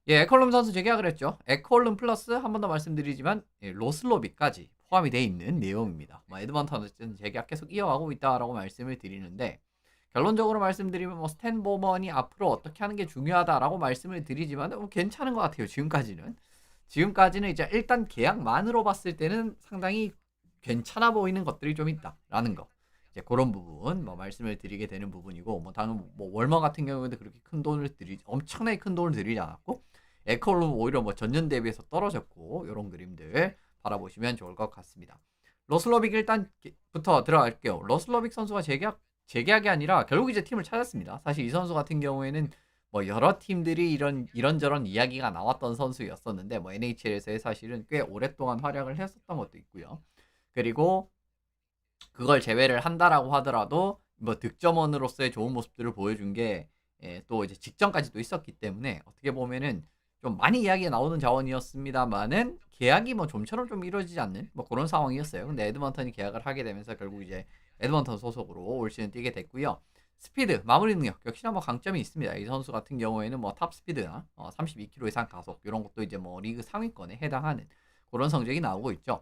예, 에컬룸 선수 재계약을 했죠. 에컬룸 플러스 한 번 더 말씀드리지만 예, 로슬로비까지 포함이 돼 있는 내용입니다. 뭐 에드먼턴 어쨌든 재계약 계속 이어가고 있다라고 말씀을 드리는데 결론적으로 말씀드리면 뭐 스탠 보먼이 앞으로 어떻게 하는 게 중요하다라고 말씀을 드리지만 괜찮은 것 같아요. 지금까지는. 지금까지는 이제 일단 계약만으로 봤을 때는 상당히 괜찮아 보이는 것들이 좀 있다라는 거. 이제 그런 부분 뭐 말씀을 드리게 되는 부분이고 뭐 당연 뭐 월머 같은 경우에도 그렇게 큰 돈을 들이지 엄청나게 큰 돈을 들이지 않았고 에컬은 오히려 뭐 전년 대비해서 떨어졌고 이런 그림들 바라보시면 좋을 것 같습니다. 러슬러빅 일단부터 들어갈게요. 러슬러빅 선수가 재계약이 아니라 결국 이제 팀을 찾았습니다. 사실 이 선수 같은 경우에는 뭐 여러 팀들이 이런저런 이야기가 나왔던 선수였었는데 뭐 NHL에서의 사실은 꽤 오랫동안 활약을 했었던 것도 있고요. 그리고 그걸 제외를 한다라고 하더라도 뭐 득점원으로서의 좋은 모습들을 보여준 게 또 이제 직전까지도 있었기 때문에 어떻게 보면은 좀 많이 이야기가 나오는 자원이었습니다만은 계약이 뭐 좀처럼 좀 이루어지지 않는 뭐 그런 상황이었어요. 근데 에드먼턴이 계약을 하게 되면서 결국 이제 에드먼턴 소속으로 올 시즌 뛰게 됐고요. 스피드, 마무리 능력 역시나 뭐 강점이 있습니다. 이 선수 같은 경우에는 뭐 탑 스피드나 32km 이상 가속 이런 것도 이제 뭐 리그 상위권에 해당하는 그런 성적이 나오고 있죠.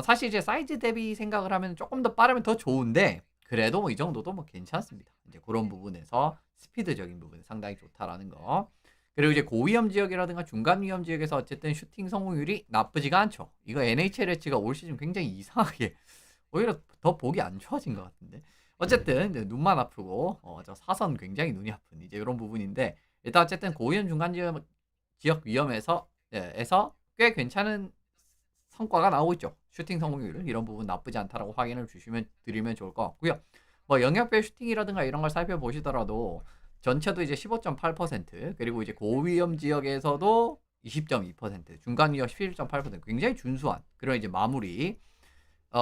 사실 이제 사이즈 대비 생각을 하면 조금 더 빠르면 더 좋은데 그래도 뭐 이 정도도 뭐 괜찮습니다. 이제 그런 부분에서 스피드적인 부분 상당히 좋다라는 거. 그리고 이제 고위험 지역이라든가 중간 위험 지역에서 어쨌든 슈팅 성공률이 나쁘지가 않죠. 이거 NHL 엣지가 올 시즌 굉장히 이상하게 오히려 더 보기 안 좋아진 것 같은데. 어쨌든 눈만 아프고 저 사선 굉장히 눈이 아픈 이제 이런 부분인데 일단 어쨌든 고위험 중간 지역 위험에서 에서 꽤 괜찮은 성과가 나오고 있죠. 슈팅 성공률 이런 부분 나쁘지 않다라고 확인을 주시면 드리면 좋을 것 같고요. 뭐 영역별 슈팅이라든가 이런 걸 살펴보시더라도 전체도 이제 15.8% 그리고 이제 고위험 지역에서도 20.2% 중간 위험 11.8% 굉장히 준수한 그런 이제 마무리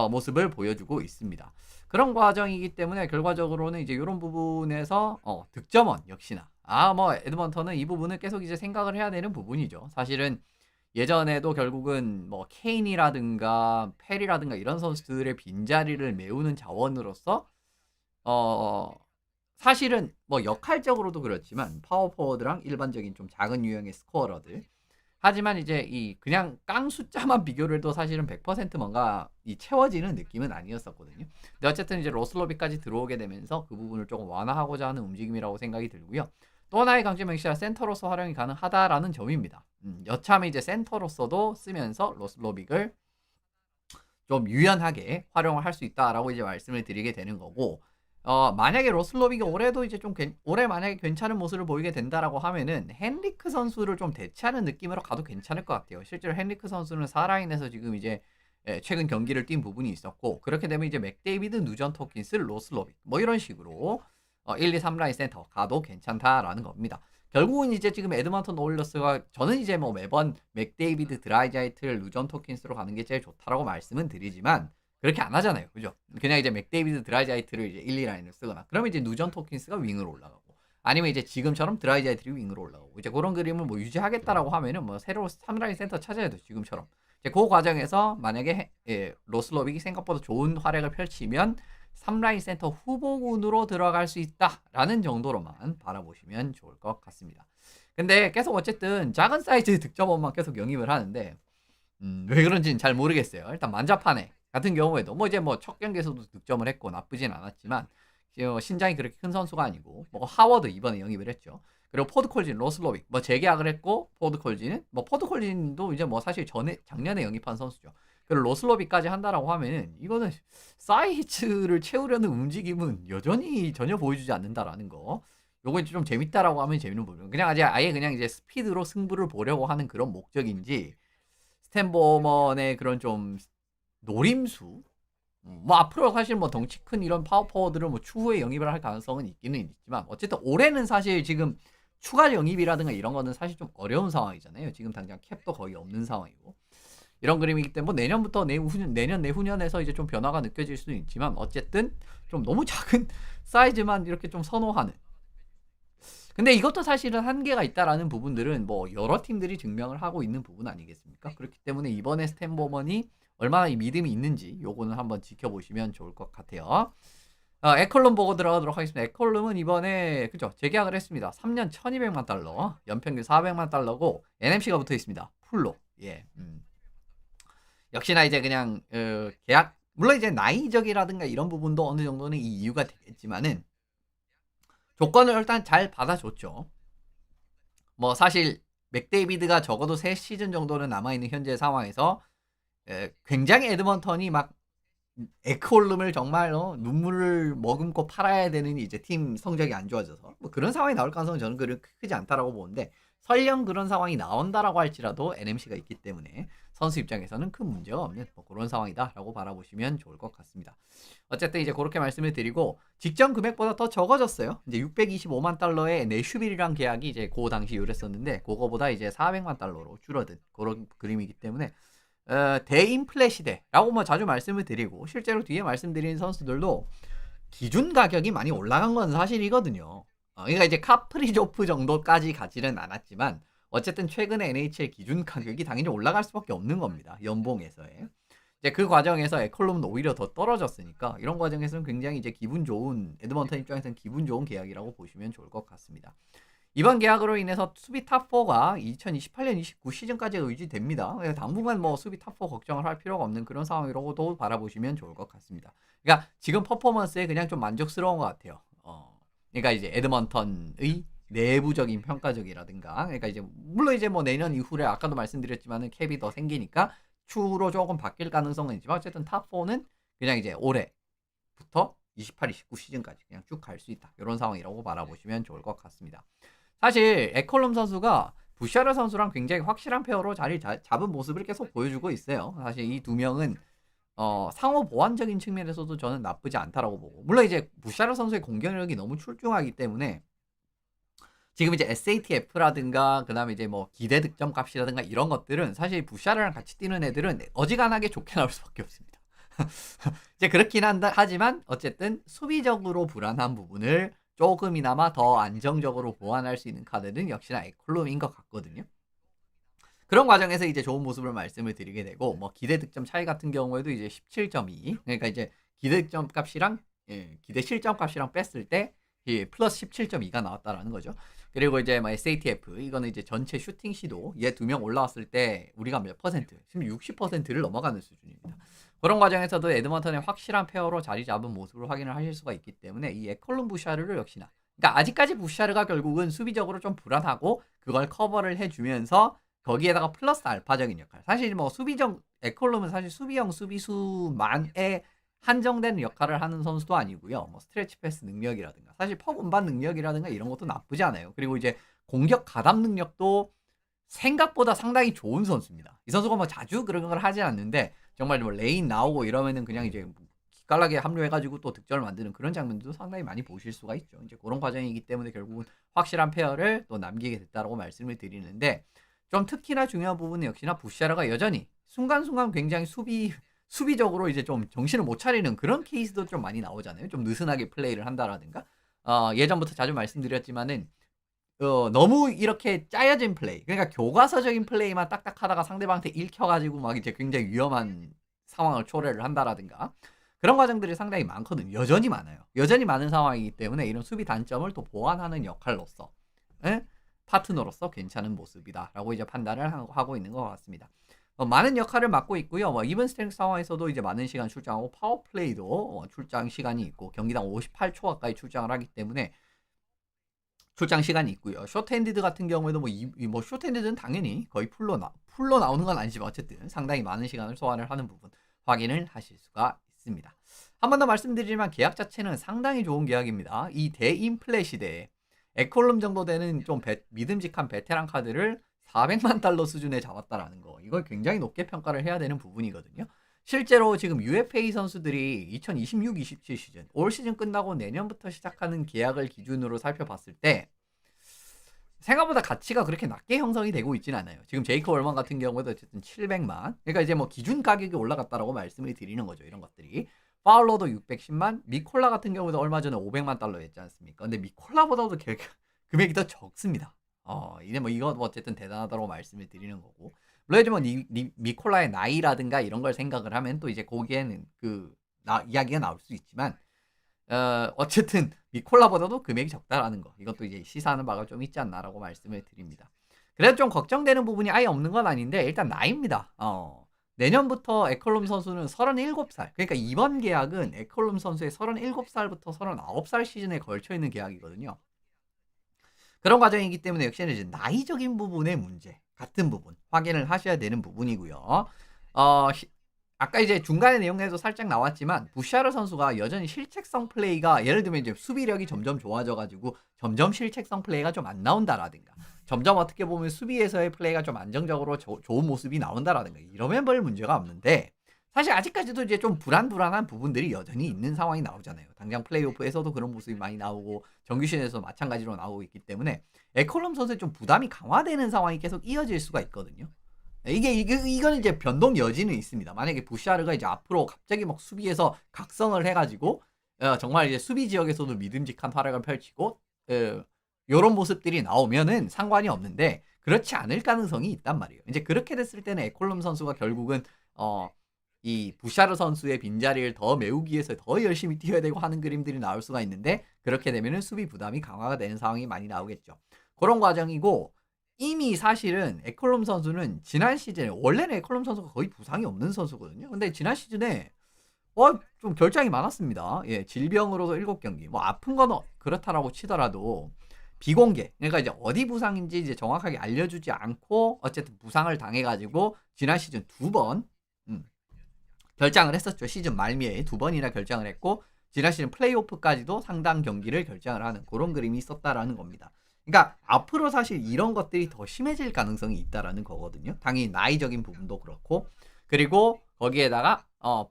모습을 보여주고 있습니다. 그런 과정이기 때문에 결과적으로는 이제 이런 부분에서 득점원 역시나 뭐 에드먼턴은 이 부분을 계속 이제 생각을 해야 되는 부분이죠. 사실은 예전에도 결국은 뭐 케인이라든가 페리라든가 이런 선수들의 빈자리를 메우는 자원으로서 어 사실은 뭐 역할적으로도 그렇지만 파워포워드랑 일반적인 좀 작은 유형의 스코어러들 하지만 이제 이 그냥 깡 숫자만 비교를 해도 사실은 100% 뭔가 이 채워지는 느낌은 아니었었거든요. 근데 어쨌든 이제 로슬로비까지 들어오게 되면서 그 부분을 조금 완화하고자 하는 움직임이라고 생각이 들고요. 또 하나의 강점 역시나 센터로서 활용이 가능하다라는 점입니다. 여참에 이제 센터로서도 쓰면서 로슬로빅을 좀 유연하게 활용을 할 수 있다라고 이제 말씀을 드리게 되는 거고 만약에 로슬로빅이 올해도 이제 좀 올해 만약에 괜찮은 모습을 보이게 된다라고 하면은 헨리크 선수를 좀 대체하는 느낌으로 가도 괜찮을 것 같아요. 실제로 헨리크 선수는 4라인에서 지금 이제 최근 경기를 뛴 부분이 있었고 그렇게 되면 이제 맥데이비드, 누전트 호킨스, 로슬로빅 뭐 이런 식으로 1, 2, 3라인 센터 가도 괜찮다라는 겁니다. 결국은 이제 지금 에드먼턴 오일러스가 저는 이제 뭐 매번 맥데이비드, 드라이자이트를 누전 토킨스로 가는 게 제일 좋다라고 말씀은 드리지만 그렇게 안 하잖아요. 그죠? 그냥 이제 맥데이비드, 드라이자이트를 이제 1, 2라인을 쓰거나 그러면 이제 누전 토킨스가 윙으로 올라가고 아니면 이제 지금처럼 드라이자이트를 윙으로 올라가고 이제 그런 그림을 뭐 유지하겠다라고 하면은 뭐 새로 3라인 센터 찾아야 돼 지금처럼. 이제 그 과정에서 만약에 로슬로빅이 생각보다 좋은 활약을 펼치면 3라인 센터 후보군으로 들어갈 수 있다라는 정도로만 바라보시면 좋을 것 같습니다. 근데 계속 어쨌든 작은 사이즈 득점원만 계속 영입을 하는데 왜 그런지는 잘 모르겠어요. 일단 만자파네 같은 경우에도 뭐 이제 뭐 첫 경기에서도 득점을 했고 나쁘진 않았지만 신장이 그렇게 큰 선수가 아니고 뭐 하워드 이번에 영입을 했죠. 그리고 포드콜진, 로슬로빅 뭐 재계약을 했고 포드콜진도 이제 뭐 사실 작년에 영입한 선수죠. 그리고 로슬로빅까지 한다라고 하면은 이거는 사이즈를 채우려는 움직임은 여전히 전혀 보여주지 않는다라는 거. 요거 이제 좀 재밌다라고 하면 재밌는 부분. 그냥 아예 그냥 이제 스피드로 승부를 보려고 하는 그런 목적인지 스탠버먼의 그런 좀 노림수. 뭐 앞으로 사실 뭐 덩치 큰 이런 파워포워드를 뭐 추후에 영입을 할 가능성은 있기는 있지만 어쨌든 올해는 사실 지금 추가 영입이라든가 이런 거는 사실 좀 어려운 상황이잖아요. 지금 당장 캡도 거의 없는 상황이고. 이런 그림이기 때문에 뭐 내년부터 내년 내후년에서 이제 좀 변화가 느껴질 수는 있지만 어쨌든 좀 너무 작은 사이즈만 이렇게 좀 선호하는. 근데 이것도 사실은 한계가 있다라는 부분들은 뭐 여러 팀들이 증명을 하고 있는 부분 아니겠습니까? 그렇기 때문에 이번에 스탠버먼이 얼마나 이 믿음이 있는지 요거는 한번 지켜보시면 좋을 것 같아요. 에컬룸 보고 들어가도록 하겠습니다. 에컬룸은 이번에 그죠? 재계약을 했습니다. 3년 1,200만 달러, 연평균 400만 달러고 NMC가 붙어 있습니다. 풀로. 예. 역시나 이제 그냥 계약 물론 이제 나이적이라든가 이런 부분도 어느 정도는 이 이유가 되겠지만은 조건을 일단 잘 받아줬죠. 뭐 사실 맥데이비드가 적어도 3시즌 정도는 남아있는 현재 상황에서 굉장히 에드먼턴이 막 에크홀름을 정말 눈물을 머금고 팔아야 되는 이제 팀 성적이 안 좋아져서 뭐 그런 상황이 나올 가능성은 저는 그렇게 크지 않다라고 보는데 설령 그런 상황이 나온다라고 할지라도 NMC가 있기 때문에 선수 입장에서는 큰 문제가 없는 뭐 그런 상황이다라고 바라보시면 좋을 것 같습니다. 어쨌든 이제 그렇게 말씀을 드리고 직전 금액보다 더 적어졌어요. 이제 625만 달러의 내슈빌이랑 계약이 이제 그 당시 요랬었는데 그거보다 이제 400만 달러로 줄어든 그런 그림이기 때문에 대인플레 시대라고 뭐 자주 말씀을 드리고 실제로 뒤에 말씀드린 선수들도 기준 가격이 많이 올라간 건 사실이거든요. 그러니까 이제 카프리조프 정도까지 가지는 않았지만 어쨌든 최근에 NHL 기준 가격이 당연히 올라갈 수밖에 없는 겁니다. 연봉에서의. 이제 그 과정에서 에컬럼은 오히려 더 떨어졌으니까 이런 과정에서는 굉장히 이제 기분 좋은 에드먼턴 입장에서는 기분 좋은 계약이라고 보시면 좋을 것 같습니다. 이번 계약으로 인해서 수비 탑4가 2028년 29 시즌까지 유지됩니다. 당분간 뭐 수비 탑4 걱정을 할 필요가 없는 그런 상황이라고도 바라보시면 좋을 것 같습니다. 그러니까 지금 퍼포먼스에 그냥 좀 만족스러운 것 같아요. 그러니까 이제 에드먼턴의 내부적인 평가적이라든가 그러니까 이제 물론 이제 뭐 내년 이후에 아까도 말씀드렸지만은 캡이 더 생기니까 추후로 조금 바뀔 가능성은 있지만 어쨌든 탑4는 그냥 이제 올해부터 28, 29 시즌까지 그냥 쭉 갈 수 있다. 이런 상황이라고 바라보시면 좋을 것 같습니다. 사실 에컬럼 선수가 부샤르 선수랑 굉장히 확실한 페어로 자리 잡은 모습을 계속 보여주고 있어요. 사실 이 두 명은 상호 보완적인 측면에서도 저는 나쁘지 않다라고 보고 물론 이제 부샤르 선수의 공격력이 너무 출중하기 때문에 지금 이제 SATF라든가 그다음에 이제 뭐 기대 득점 값이라든가 이런 것들은 사실 부샤르랑 같이 뛰는 애들은 어지간하게 좋게 나올 수밖에 없습니다. 이제 그렇긴 하지만 어쨌든 수비적으로 불안한 부분을 조금이나마 더 안정적으로 보완할 수 있는 카드는 역시나 에콜롬인 것 같거든요. 그런 과정에서 이제 좋은 모습을 말씀을 드리게 되고 뭐 기대 득점 차이 같은 경우에도 이제 17.2 그러니까 이제 기대 득점 값이랑 기대 실점 값이랑 뺐을 때 플러스 17.2가 나왔다라는 거죠. 그리고 이제 뭐 SATF 이거는 이제 전체 슈팅 시도 얘 두 명 올라왔을 때 우리가 몇 퍼센트 지금 60%를 넘어가는 수준입니다. 그런 과정에서도 에드먼턴의 확실한 페어로 자리 잡은 모습을 확인을 하실 수가 있기 때문에 이 에컬룸 부샤르를 역시나 그러니까 아직까지 부샤르가 결국은 수비적으로 좀 불안하고 그걸 커버를 해주면서 거기에다가 플러스 알파적인 역할 사실 뭐 수비적 에컬룸은 사실 수비형 수비수만의 한정된 역할을 하는 선수도 아니고요. 뭐 스트레치 패스 능력이라든가 사실 퍽 운반 능력이라든가 이런 것도 나쁘지 않아요. 그리고 이제 공격 가담 능력도 생각보다 상당히 좋은 선수입니다. 이 선수가 뭐 자주 그런 걸 하지 않는데 정말 뭐 레인 나오고 이러면은 그냥 이제 기깔나게 합류해가지고 또 득점을 만드는 그런 장면도 상당히 많이 보실 수가 있죠. 이제 그런 과정이기 때문에 결국은 확실한 페어를 또 남기게 됐다라고 말씀을 드리는데 좀 특히나 중요한 부분은 역시나 부샤라가 여전히 순간순간 굉장히 수비적으로 이제 좀 정신을 못 차리는 그런 케이스도 좀 많이 나오잖아요. 좀 느슨하게 플레이를 한다라든가 예전부터 자주 말씀드렸지만은 너무 이렇게 짜여진 플레이 그러니까 교과서적인 플레이만 딱딱 하다가 상대방한테 읽혀가지고 막 이제 굉장히 위험한 상황을 초래를 한다라든가 그런 과정들이 상당히 많거든요. 여전히 많아요. 여전히 많은 상황이기 때문에 이런 수비 단점을 또 보완하는 역할로서 파트너로서 괜찮은 모습이다 라고 이제 판단을 하고 있는 것 같습니다. 많은 역할을 맡고 있고요. 이븐 스트렝스 상황에서도 이제 많은 시간 출장하고 파워플레이도 출장 시간이 있고 경기당 58초 가까이 출장을 하기 때문에 출장 시간이 있고요. 쇼트핸디드 같은 경우에도 뭐 쇼트핸디드는 당연히 거의 풀로 나오는 건 아니지만 어쨌든 상당히 많은 시간을 소화를 하는 부분 확인을 하실 수가 있습니다. 한 번 더 말씀드리지만 계약 자체는 상당히 좋은 계약입니다. 이 대인플레 시대에 에콜룸 정도 되는 좀 믿음직한 베테랑 카드를 400만 달러 수준에 잡았다라는 거. 이걸 굉장히 높게 평가를 해야 되는 부분이거든요. 실제로 지금 UFA 선수들이 2026-27 시즌, 올 시즌 끝나고 내년부터 시작하는 계약을 기준으로 살펴봤을 때 생각보다 가치가 그렇게 낮게 형성이 되고 있지는 않아요. 지금 제이크 월만 같은 경우에도 어쨌든 700만. 그러니까 이제 뭐 기준 가격이 올라갔다라고 말씀을 드리는 거죠. 이런 것들이. 파울러도 610만, 미콜라 같은 경우도 얼마 전에 500만 달러였지 않습니까? 근데 미콜라보다도 금액이 더 적습니다. 이제 뭐 이거 뭐 어쨌든 대단하다고 말씀을 드리는 거고. 물론 이제 뭐 미콜라의 나이라든가 이런 걸 생각을 하면 또 이제 거기에는 이야기가 나올 수 있지만 어쨌든 미콜라보다도 금액이 적다라는 거. 이것도 이제 시사하는 바가 좀 있지 않나라고 말씀을 드립니다. 그래도 좀 걱정되는 부분이 아예 없는 건 아닌데 일단 나이입니다. 내년부터 에컬룸 선수는 37살. 그러니까 이번 계약은 에컬룸 선수의 37살부터 39살 시즌에 걸쳐 있는 계약이거든요. 그런 과정이기 때문에 역시나 이제 나이적인 부분의 문제, 같은 부분 확인을 하셔야 되는 부분이고요. 아까 이제 중간에 내용에도 살짝 나왔지만 부샤르 선수가 여전히 실책성 플레이가 예를 들면 이제 수비력이 점점 좋아져가지고 점점 실책성 플레이가 좀 안 나온다라든가 점점 어떻게 보면 수비에서의 플레이가 좀 안정적으로 좋은 모습이 나온다라든가 이러면 별 문제가 없는데 사실 아직까지도 이제 좀 불안한 부분들이 여전히 있는 상황이 나오잖아요. 당장 플레이오프에서도 그런 모습이 많이 나오고 정규시즌에서 마찬가지로 나오고 있기 때문에 에콜럼 선수의 좀 부담이 강화되는 상황이 계속 이어질 수가 있거든요. 이건 이제 변동 여지는 있습니다. 만약에 부샤르가 이제 앞으로 갑자기 막 수비에서 각성을 해가지고 정말 이제 수비 지역에서도 믿음직한 활약을 펼치고 요런 모습들이 나오면은 상관이 없는데 그렇지 않을 가능성이 있단 말이에요. 이제 그렇게 됐을 때는 에콜럼 선수가 결국은 이 부샤르 선수의 빈자리를 더 메우기 위해서 더 열심히 뛰어야 되고 하는 그림들이 나올 수가 있는데 그렇게 되면은 수비 부담이 강화가 되는 상황이 많이 나오겠죠. 그런 과정이고 이미 사실은 에콜롬 선수는 지난 시즌에 원래는 에콜롬 선수가 거의 부상이 없는 선수거든요. 근데 지난 시즌에 좀 결장이 많았습니다. 예, 질병으로도 7경기. 뭐 아픈 건 그렇다라고 치더라도 비공개. 그러니까 이제 어디 부상인지 이제 정확하게 알려주지 않고 어쨌든 부상을 당해가지고 지난 시즌 2번 결장을 했었죠. 시즌 말미에 2번이나 결장을 했고 지난 시즌 플레이오프까지도 상당 경기를 결장을 하는 그런 그림이 있었다라는 겁니다. 그러니까 앞으로 사실 이런 것들이 더 심해질 가능성이 있다라는 거거든요. 당연히 나이적인 부분도 그렇고 그리고 거기에다가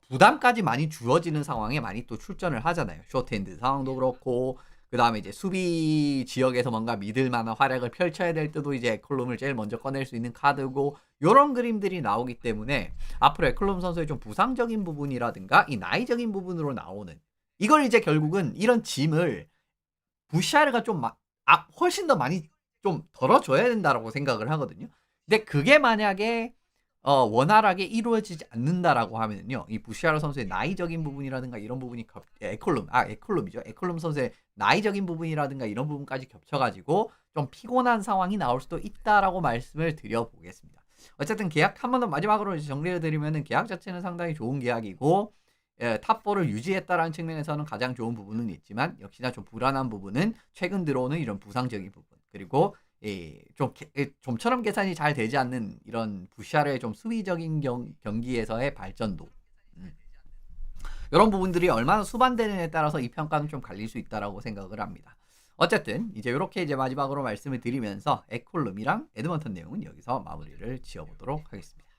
부담까지 많이 주어지는 상황에 많이 또 출전을 하잖아요. 쇼트핸드 상황도 그렇고 그 다음에 이제 수비 지역에서 뭔가 믿을 만한 활약을 펼쳐야 될 때도 이제 에클롬을 제일 먼저 꺼낼 수 있는 카드고 이런 그림들이 나오기 때문에 앞으로 에클롬 선수의 좀 부상적인 부분이라든가 이 나이적인 부분으로 나오는 이걸 이제 결국은 이런 짐을 부샤르가 좀 훨씬 더 많이 좀 덜어줘야 된다라고 생각을 하거든요. 근데 그게 만약에 원활하게 이루어지지 않는다라고 하면요, 이 부샤르 선수의 나이적인 부분이라든가 이런 부분이 에콜롬이죠. 에콜롬 선수의 나이적인 부분이라든가 이런 부분까지 겹쳐가지고 좀 피곤한 상황이 나올 수도 있다라고 말씀을 드려보겠습니다. 어쨌든 계약 한 번 더 마지막으로 정리해드리면은 계약 자체는 상당히 좋은 계약이고 탑4를 유지했다라는 측면에서는 가장 좋은 부분은 있지만 역시나 좀 불안한 부분은 최근 들어오는 이런 부상적인 부분 그리고 좀처럼 계산이 잘 되지 않는 이런 부샤르의 좀 수비적인 경기에서의 발전도 이런 부분들이 얼마나 수반되느냐에 따라서 이 평가는 좀 갈릴 수 있다라고 생각을 합니다. 어쨌든 이제 이렇게 이제 마지막으로 말씀을 드리면서 에콜룸이랑 에드먼턴 내용은 여기서 마무리를 지어보도록 하겠습니다.